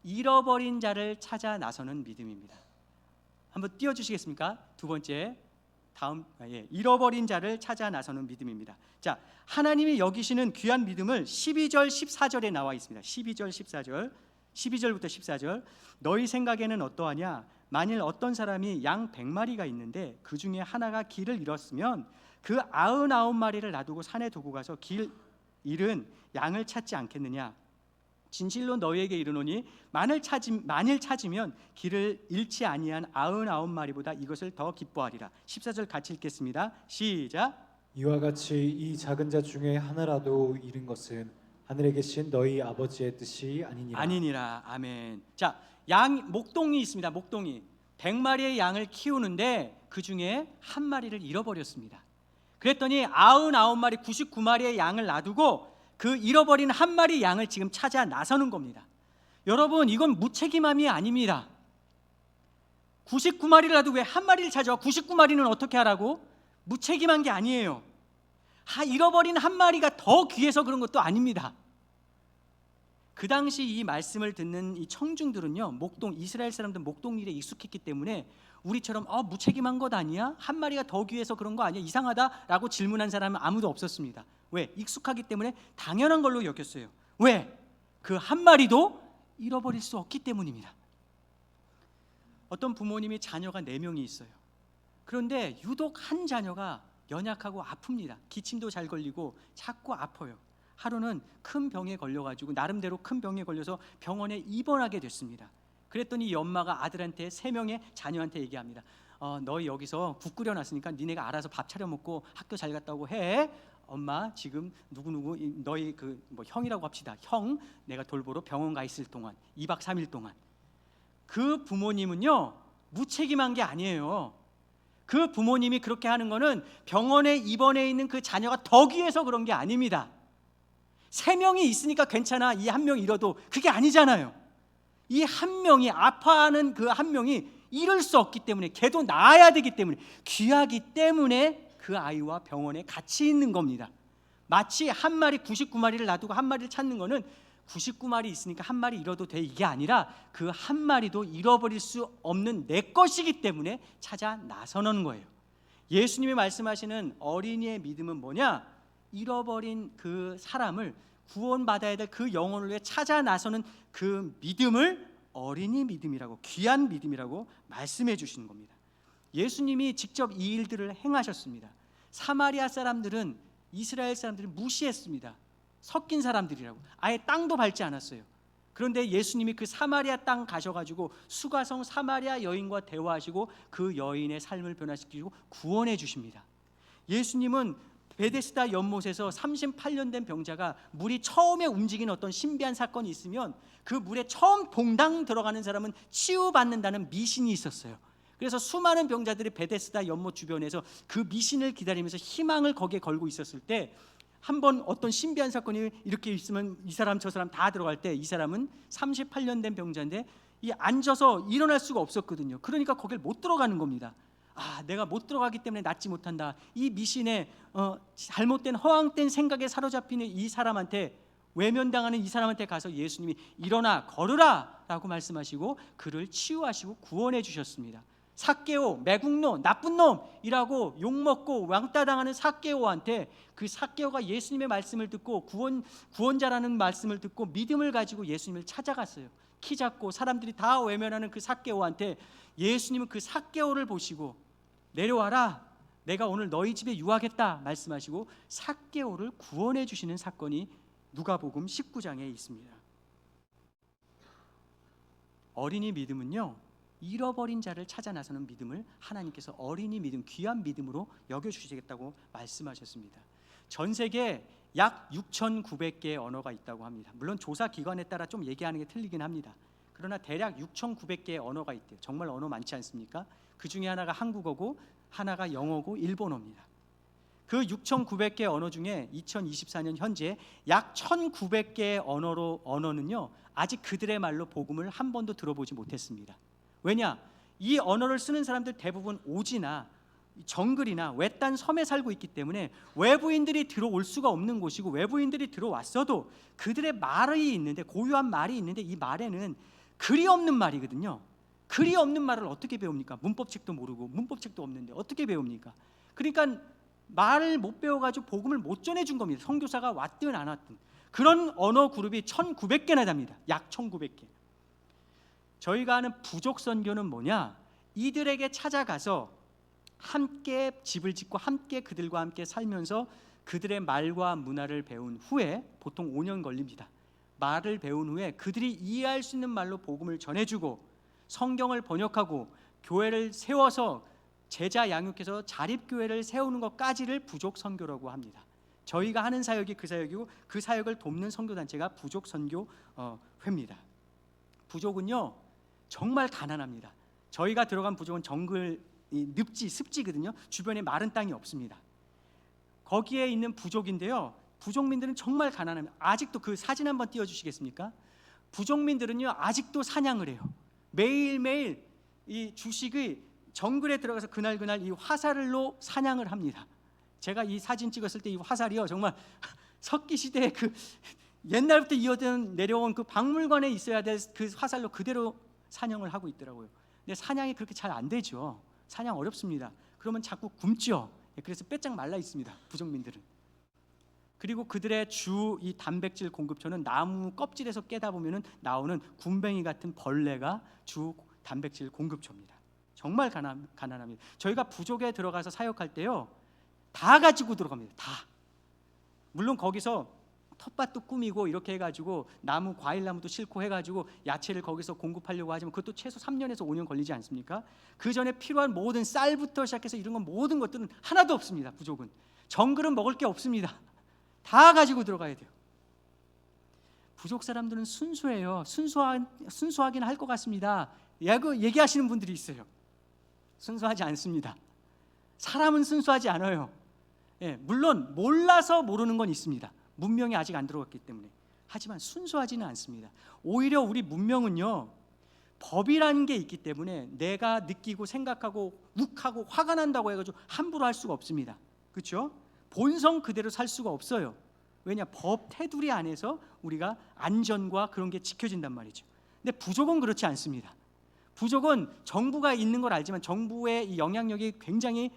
잃어버린 자를 찾아 나서는 믿음입니다. 한번 띄워주시겠습니까? 두 번째, 잃어버린 자를 찾아 나서는 믿음입니다. 자, 하나님이 여기시는 귀한 믿음을 12절 14절에 나와 있습니다. 12절 14절, 12절부터 14절. 너희 생각에는 어떠하냐? 만일 어떤 사람이 양 100마리가 있는데 그 중에 하나가 길을 잃었으면 그 99마리를 놔두고 산에 두고 가서 길 잃은 양을 찾지 않겠느냐? 진실로 너희에게 이르노니 만일 찾으면 길을 잃지 아니한 99마리보다 이것을 더 기뻐하리라. 14절 같이 읽겠습니다. 시작. 이와 같이 이 작은 자 중에 하나라도 잃은 것은 하늘에 계신 너희 아버지의 뜻이 아니니라. 아니니라. 아멘. 자, 목동이 있습니다. 목동이 100마리의 양을 키우는데 그 중에 한 마리를 잃어버렸습니다. 그랬더니 99마리 99마리의 양을 놔두고 그 잃어버린 한 마리 양을 지금 찾아 나서는 겁니다. 여러분, 이건 무책임함이 아닙니다. 99마리를 놔두고 왜 한 마리를 찾아? 99마리는 어떻게 하라고? 무책임한 게 아니에요. 잃어버린 한 마리가 더 귀해서 그런 것도 아닙니다. 그 당시 이 말씀을 듣는 이 청중들은요, 이스라엘 사람들 목동 일에 익숙했기 때문에 우리처럼 무책임한 것 아니야? 한 마리가 더 귀해서 그런 거 아니야? 이상하다라고 질문한 사람은 아무도 없었습니다. 왜? 익숙하기 때문에 당연한 걸로 여겼어요. 왜? 그 한 마리도 잃어버릴 수 없기 때문입니다. 어떤 부모님이 자녀가 4명이 있어요. 그런데 유독 한 자녀가 연약하고 아픕니다. 기침도 잘 걸리고 자꾸 아파요. 하루는 큰 병에 걸려가지고 나름대로 큰 병에 걸려서 병원에 입원하게 됐습니다. 그랬더니 이 엄마가 아들한테 3명의 자녀한테 얘기합니다. 너희 여기서 국 끓여놨으니까 니네가 알아서 밥 차려 먹고 학교 잘 갔다 오고 해. 엄마 지금 누구누구 너희 형이라고 합시다. 형 내가 돌보러 병원 가 있을 동안 2박 3일 동안. 그 부모님은요, 무책임한 게 아니에요. 그 부모님이 그렇게 하는 거는 병원에 입원해 있는 그 자녀가 더 귀해서 그런 게 아닙니다. 3명이 있으니까 괜찮아, 이 한 명 잃어도, 그게 아니잖아요. 이 한 명이 아파하는 그 한 명이 잃을 수 없기 때문에, 걔도 나아야 되기 때문에, 귀하기 때문에 그 아이와 병원에 같이 있는 겁니다. 마치 한 마리 99마리를 놔두고 한 마리를 찾는 거는 99마리 있으니까 한 마리 잃어도 돼, 이게 아니라 그 한 마리도 잃어버릴 수 없는 내 것이기 때문에 찾아 나서는 거예요. 예수님이 말씀하시는 어린이의 믿음은 뭐냐? 잃어버린 그 사람을 구원받아야 될 그 영혼을 위해 찾아 나서는 그 믿음을 어린이 믿음이라고, 귀한 믿음이라고 말씀해 주시는 겁니다. 예수님이 직접 이 일들을 행하셨습니다. 사마리아 사람들은 이스라엘 사람들이 무시했습니다. 섞인 사람들이라고, 아예 땅도 밟지 않았어요. 그런데 예수님이 그 사마리아 땅 가셔가지고 수가성 사마리아 여인과 대화하시고 그 여인의 삶을 변화시키고 구원해 주십니다. 예수님은 베데스다 연못에서 38년 된 병자가 물이 처음에 움직이는 어떤 신비한 사건이 있으면 그 물에 처음 동당 들어가는 사람은 치유받는다는 미신이 있었어요. 그래서 수많은 병자들이 베데스다 연못 주변에서 그 미신을 기다리면서 희망을 거기에 걸고 있었을 때, 한번 어떤 신비한 사건이 이렇게 있으면 이 사람 저 사람 다 들어갈 때, 이 사람은 38년 된 병자인데 이 앉아서 일어날 수가 없었거든요. 그러니까 거길 못 들어가는 겁니다. 내가 못 들어가기 때문에 낫지 못한다. 이 미신에 잘못된 허황된 생각에 사로잡히는 이 사람한테, 외면당하는 이 사람한테 가서 예수님이 일어나 걸으라 라고 말씀하시고 그를 치유하시고 구원해 주셨습니다. 삭개오, 매국노, 나쁜 놈이라고 욕먹고 왕따당하는 삭개오한테, 그 삭개오가 예수님의 말씀을 듣고 구원자라는 말씀을 듣고 믿음을 가지고 예수님을 찾아갔어요. 키 작고 사람들이 다 외면하는 그 삭개오한테 예수님은 그 삭개오를 보시고 내려와라, 내가 오늘 너희 집에 유하겠다 말씀하시고 삭개오를 구원해 주시는 사건이 누가복음 19장에 있습니다. 어린이 믿음은요, 잃어버린 자를 찾아 나서는 믿음을 하나님께서 어린이 믿음, 귀한 믿음으로 여겨주시겠다고 말씀하셨습니다. 전 세계에 약 6,900개의 언어가 있다고 합니다. 물론 조사 기관에 따라 좀 얘기하는 게 틀리긴 합니다. 그러나 대략 6,900개의 언어가 있대요. 정말 언어 많지 않습니까? 그 중에 하나가 한국어고 하나가 영어고 일본어입니다. 그 6,900개의 언어 중에 2024년 현재 약 1,900개의 언어는요 아직 그들의 말로 복음을 한 번도 들어보지 못했습니다. 왜냐? 이 언어를 쓰는 사람들 대부분 오지나 정글이나 외딴 섬에 살고 있기 때문에 외부인들이 들어올 수가 없는 곳이고, 외부인들이 들어왔어도 그들의 말이 있는데, 고유한 말이 있는데 이 말에는 글이 없는 말이거든요. 글이 없는 말을 어떻게 배웁니까? 문법책도 모르고 문법책도 없는데 어떻게 배웁니까? 그러니까 말을 못 배워가지고 복음을 못 전해준 겁니다. 선교사가 왔든 안 왔든. 그런 언어 그룹이 1,900개나 됩니다. 약 1,900개. 저희가 하는 부족 선교는 뭐냐? 이들에게 찾아가서 함께 집을 짓고 함께 그들과 함께 살면서 그들의 말과 문화를 배운 후에, 보통 5년 걸립니다. 말을 배운 후에 그들이 이해할 수 있는 말로 복음을 전해주고 성경을 번역하고 교회를 세워서 제자 양육해서 자립교회를 세우는 것까지를 부족 선교라고 합니다. 저희가 하는 사역이 그 사역이고 그 사역을 돕는 선교단체가 부족 선교회입니다. 부족은요 정말 가난합니다. 저희가 들어간 부족은 정글, 늪지, 습지거든요. 주변에 마른 땅이 없습니다. 거기에 있는 부족인데요, 부족민들은 정말 가난합니다. 아직도 그 사진 한번 띄워주시겠습니까? 부족민들은요 아직도 사냥을 해요. 매일매일 이 주식의 정글에 들어가서 그날 이 화살로 사냥을 합니다. 제가 이 사진 찍었을 때 이 화살이요 정말 석기 시대에 그 옛날부터 이어져 내려온 그 박물관에 있어야 될 그 화살로 그대로 사냥을 하고 있더라고요. 근데 사냥이 그렇게 잘 안 되죠. 사냥 어렵습니다. 그러면 자꾸 굶죠. 그래서 빼짝 말라 있습니다. 부족민들은. 그리고 그들의 주 이 단백질 공급처는 나무 껍질에서 깨다 보면은 나오는 굼벵이 같은 벌레가 주 단백질 공급처입니다. 정말 가난합니다. 저희가 부족에 들어가서 사역할 때요 다 가지고 들어갑니다. 다. 물론 거기서 텃밭도 꾸미고 이렇게 해가지고 나무, 과일나무도 싣고 해가지고 야채를 거기서 공급하려고 하지만 그것도 최소 3년에서 5년 걸리지 않습니까? 그 전에 필요한 모든 쌀부터 시작해서 이런 건 모든 것들은 하나도 없습니다. 부족은. 정글은 먹을 게 없습니다. 다 가지고 들어가야 돼요. 부족 사람들은 순수해요. 순수하긴 할 것 같습니다. 얘기하시는 분들이 있어요. 순수하지 않습니다. 사람은 순수하지 않아요. 물론 몰라서 모르는 건 있습니다. 문명이 아직 안 들어갔기 때문에. 하지만 순수하지는 않습니다. 오히려 우리 문명은요 법이라는 게 있기 때문에 내가 느끼고 생각하고 욱하고 화가 난다고 해가지고 함부로 할 수가 없습니다. 그렇죠? 본성 그대로 살 수가 없어요. 왜냐? 법 테두리 안에서 우리가 안전과 그런 게 지켜진단 말이죠. 근데 부족은 그렇지 않습니다. 부족은 정부가 있는 걸 알지만 정부의 이 영향력이 굉장히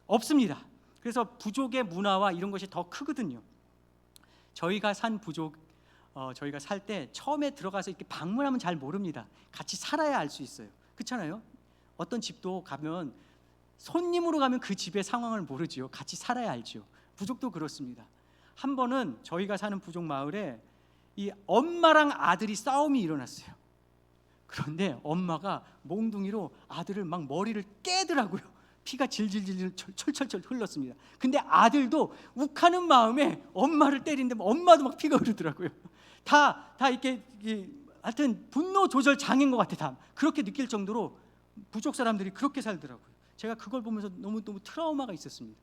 없습니다. 그래서 부족의 문화와 이런 것이 더 크거든요. 저희가 산 부족, 저희가 살 때 처음에 들어가서 이렇게 방문하면 잘 모릅니다. 같이 살아야 알 수 있어요. 그렇잖아요. 어떤 집도 가면 손님으로 가면 그 집의 상황을 모르지요. 같이 살아야 알지요. 부족도 그렇습니다. 한 번은 저희가 사는 부족 마을에 이 엄마랑 아들이 싸움이 일어났어요. 그런데 엄마가 몽둥이로 아들을 막 머리를 깨더라고요. 피가 질질질 철철철 흘렀습니다. 근데 아들도 욱하는 마음에 엄마를 때리는데 엄마도 막 피가 흐르더라고요. 다 이렇게 하여튼 분노 조절 장애인 것 같아. 다 그렇게 느낄 정도로 부족 사람들이 그렇게 살더라고요. 제가 그걸 보면서 너무 트라우마가 있었습니다.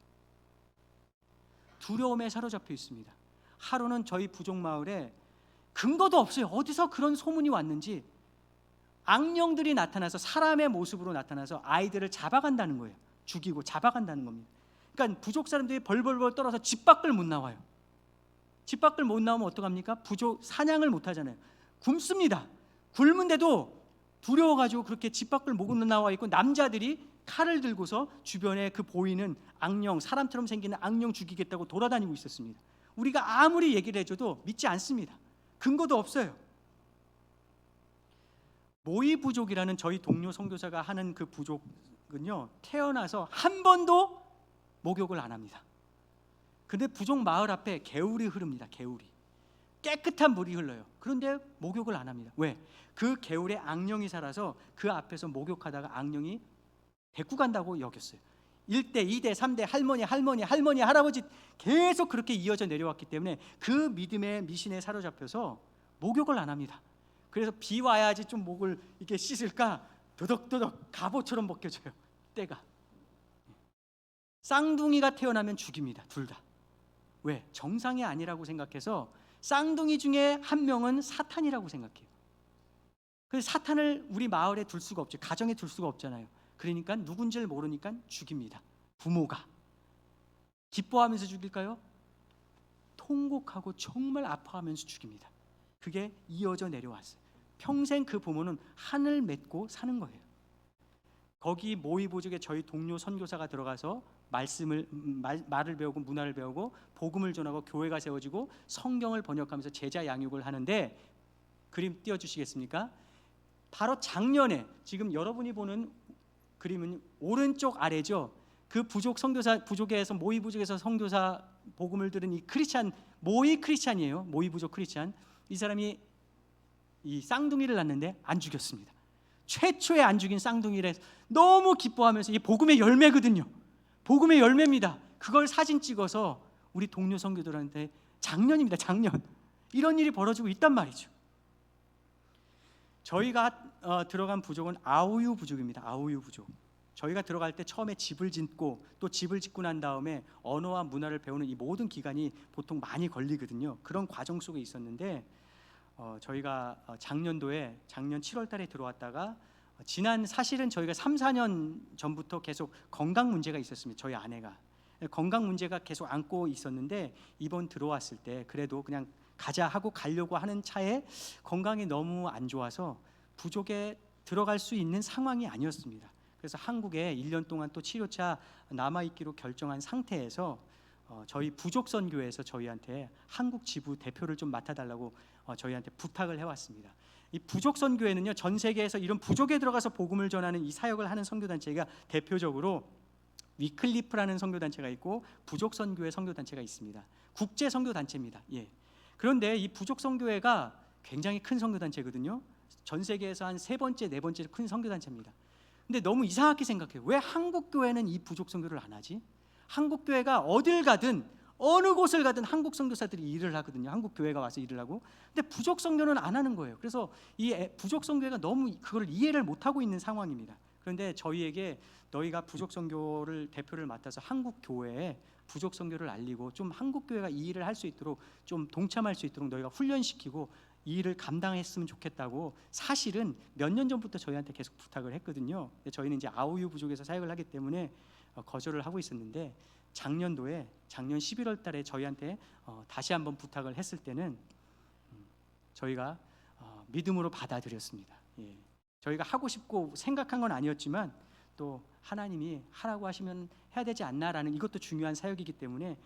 두려움에 사로잡혀 있습니다. 하루는 저희 부족 마을에 근거도 없어요. 어디서 그런 소문이 왔는지 악령들이 나타나서 사람의 모습으로 나타나서 아이들을 잡아간다는 거예요. 죽이고 잡아간다는 겁니다. 그러니까 부족 사람들이 벌벌벌 떨어서 집 밖을 못 나와요. 집 밖을 못 나오면 어떡합니까? 부족 사냥을 못 하잖아요. 굶습니다. 굶은데도 두려워가지고 그렇게 집 밖을 못 나와 있고 남자들이 칼을 들고서 주변에 그 보이는 악령, 사람처럼 생기는 악령 죽이겠다고 돌아다니고 있었습니다. 우리가 아무리 얘기를 해줘도 믿지 않습니다. 근거도 없어요. 모의 부족이라는 저희 동료 선교사가 하는 그 부족은요, 태어나서 한 번도 목욕을 안 합니다. 근데 부족 마을 앞에 개울이 흐릅니다. 개울이 깨끗한 물이 흘러요. 그런데 목욕을 안 합니다. 왜? 그 개울에 악령이 살아서 그 앞에서 목욕하다가 악령이 데리고 간다고 여겼어요. 1대, 2대, 3대 할머니, 할아버지 계속 그렇게 이어져 내려왔기 때문에 그 믿음의 미신에 사로잡혀서 목욕을 안 합니다. 그래서 비 와야지 좀 목을 이렇게 씻을까 도덕도덕 갑옷처럼 벗겨져요. 때가. 쌍둥이가 태어나면 죽입니다. 둘 다. 왜? 정상이 아니라고 생각해서 쌍둥이 중에 한 명은 사탄이라고 생각해요. 그래서 사탄을 우리 마을에 둘 수가 없죠. 가정에 둘 수가 없잖아요. 그러니까 누군지를 모르니까 죽입니다. 부모가. 기뻐하면서 죽일까요? 통곡하고 정말 아파하면서 죽입니다. 그게 이어져 내려왔어요. 평생 그 부모는 한을 맺고 사는 거예요. 거기 모의부족에 저희 동료 선교사가 들어가서 말을 배우고 문화를 배우고 복음을 전하고 교회가 세워지고 성경을 번역하면서 제자 양육을 하는데, 그림 띄워주시겠습니까? 바로 작년에, 지금 여러분이 보는 그림은 오른쪽 아래죠. 그 부족 선교사, 부족에서 모의 부족에서 선교사 복음을 들은 이 크리스찬, 모의 크리스찬이에요. 모의 부족 크리스찬. 이 사람이 이 쌍둥이를 낳는데 안 죽였습니다. 최초의 안 죽인 쌍둥이를 너무 기뻐하면서, 이 복음의 열매거든요. 복음의 열매입니다. 그걸 사진 찍어서 우리 동료 선교들한테, 작년입니다. 작년 이런 일이 벌어지고 있단 말이죠. 저희가 들어간 부족은 아우유 부족입니다. 아우유 부족. 저희가 들어갈 때 처음에 집을 짓고 또 집을 짓고 난 다음에 언어와 문화를 배우는 이 모든 기간이 보통 많이 걸리거든요. 그런 과정 속에 있었는데 저희가 작년 7월 달에 들어왔다가 사실은 저희가 3, 4년 전부터 계속 건강 문제가 있었습니다. 저희 아내가 건강 문제가 계속 안고 있었는데 이번 들어왔을 때 그래도 그냥 가자 하고 가려고 하는 차에 건강이 너무 안 좋아서 부족에 들어갈 수 있는 상황이 아니었습니다. 그래서 한국에 1년 동안 또 치료차 남아있기로 결정한 상태에서 저희 부족 선교회에서 저희한테 한국 지부 대표를 좀 맡아달라고 저희한테 부탁을 해왔습니다. 이 부족 선교회는요, 전 세계에서 이런 부족에 들어가서 복음을 전하는 이 사역을 하는 선교단체가 대표적으로 위클리프라는 선교단체가 있고 부족 선교회 선교단체가 있습니다. 국제 선교단체입니다. 예. 그런데 이 부족 선교회가 굉장히 큰 선교단체거든요. 전 세계에서 한 3번째, 4번째 큰 선교단체입니다. 근데 너무 이상하게 생각해요. 왜 한국 교회는 이 부족 선교를 안 하지? 한국 교회가 어딜 가든 어느 곳을 가든 한국 선교사들이 일을 하거든요. 한국 교회가 와서 일을 하고. 근데 부족 선교는 안 하는 거예요. 그래서 이 부족 선교회가 너무 그걸 이해를 못 하고 있는 상황입니다. 그런데 저희에게 너희가 부족 선교를 대표를 맡아서 한국 교회에 부족 선교를 알리고 좀 한국 교회가 이 일을 할 수 있도록 좀 동참할 수 있도록 너희가 훈련시키고 이 일을 감당했으면 좋겠다고 사실은 몇 년 전부터 저희한테 계속 부탁을 했거든요. 근데 저희는 이제 아우유 부족에서 사역을 하기 때문에 거절을 하고 있었는데 작년 11월 달에 저희한테 다시 한번 부탁을 했을 때는 저희가 믿음으로 받아들였습니다. 예. 저희가 하고 싶고 생각한 건 아니었지만 또 하나님이 하라고 하시면 해야 되지 않나라는, 이것도 중요한 사역이기 때문에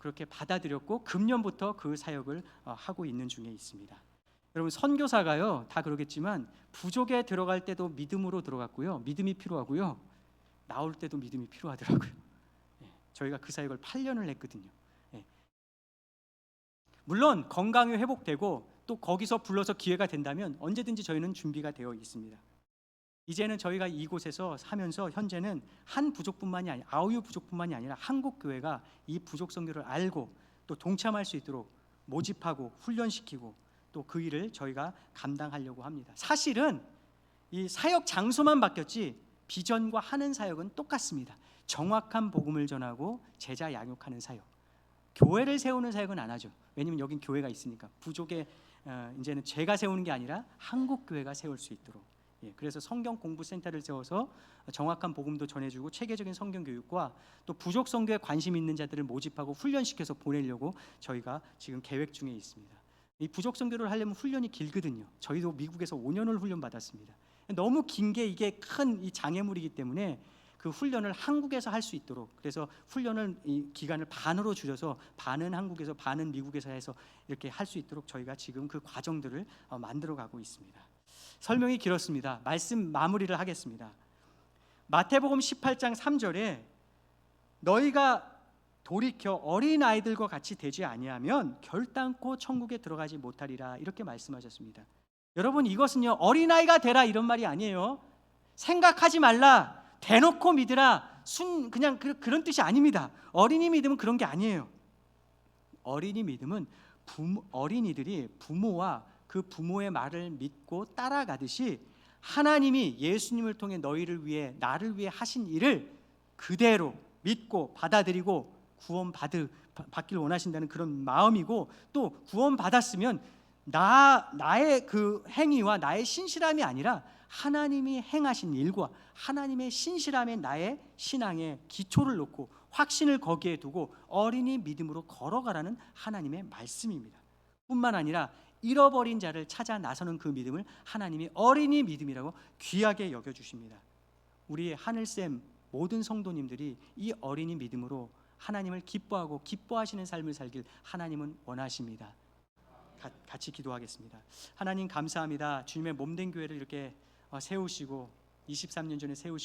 그렇게 받아들였고 금년부터 그 사역을 하고 있는 중에 있습니다. 여러분 선교사가요 다 그러겠지만 부족에 들어갈 때도 믿음으로 들어갔고요, 믿음이 필요하고요, 나올 때도 믿음이 필요하더라고요. 저희가 그 사역을 8년을 했거든요. 물론 건강이 회복되고 또 거기서 불러서 기회가 된다면 언제든지 저희는 준비가 되어 있습니다. 이제는 저희가 이곳에서 하면서 현재는 한 부족뿐만이 아니라 아우유 부족뿐만이 아니라 한국 교회가 이 부족 선교를 알고 또 동참할 수 있도록 모집하고 훈련시키고 또 그 일을 저희가 감당하려고 합니다. 사실은 이 사역 장소만 바뀌었지 비전과 하는 사역은 똑같습니다. 정확한 복음을 전하고 제자 양육하는 사역. 교회를 세우는 사역은 안 하죠. 왜냐하면 여긴 교회가 있으니까. 부족에 이제는 제가 세우는 게 아니라 한국 교회가 세울 수 있도록. 그래서 성경 공부 센터를 세워서 정확한 복음도 전해주고 체계적인 성경 교육과 또 부족 선교에 관심 있는 자들을 모집하고 훈련시켜서 보내려고 저희가 지금 계획 중에 있습니다. 이 부족 선교를 하려면 훈련이 길거든요. 저희도 미국에서 5년을 훈련 받았습니다. 너무 긴 게 이게 큰 이 장애물이기 때문에 그 훈련을 한국에서 할 수 있도록, 그래서 훈련을 이 기간을 반으로 줄여서 반은 한국에서 반은 미국에서 해서 이렇게 할 수 있도록 저희가 지금 그 과정들을 만들어 가고 있습니다. 설명이 길었습니다. 말씀 마무리를 하겠습니다. 마태복음 18장 3절에 너희가 돌이켜 어린 아이들과 같이 되지 아니하면 결단코 천국에 들어가지 못하리라, 이렇게 말씀하셨습니다. 여러분 이것은요 어린아이가 되라 이런 말이 아니에요. 생각하지 말라, 대놓고 믿으라, 그냥 그런 뜻이 아닙니다. 어린이 믿음은 그런 게 아니에요. 어린이 믿음은 어린이들이 부모와 그 부모의 말을 믿고 따라가듯이 하나님이 예수님을 통해 너희를 위해 나를 위해 하신 일을 그대로 믿고 받아들이고 구원받길 원하신다는 그런 마음이고, 또 구원받았으면 나의 그 행위와 나의 신실함이 아니라 하나님이 행하신 일과 하나님의 신실함에 나의 신앙의 기초를 놓고 확신을 거기에 두고 어린이 믿음으로 걸어가라는 하나님의 말씀입니다. 뿐만 아니라 잃어버린 자를 찾아 나서는 그 믿음을 하나님이 어린이 믿음이라고 귀하게 여겨주십니다. 우리 하늘샘 모든 성도님들이 이 어린이 믿음으로 하나님을 기뻐하고 기뻐하시는 삶을 살길 하나님은 원하십니다. 같이 기도하겠습니다. 하나님 감사합니다. 주님의 몸된 교회를 이렇게 세우시고 23년 전에 세우시고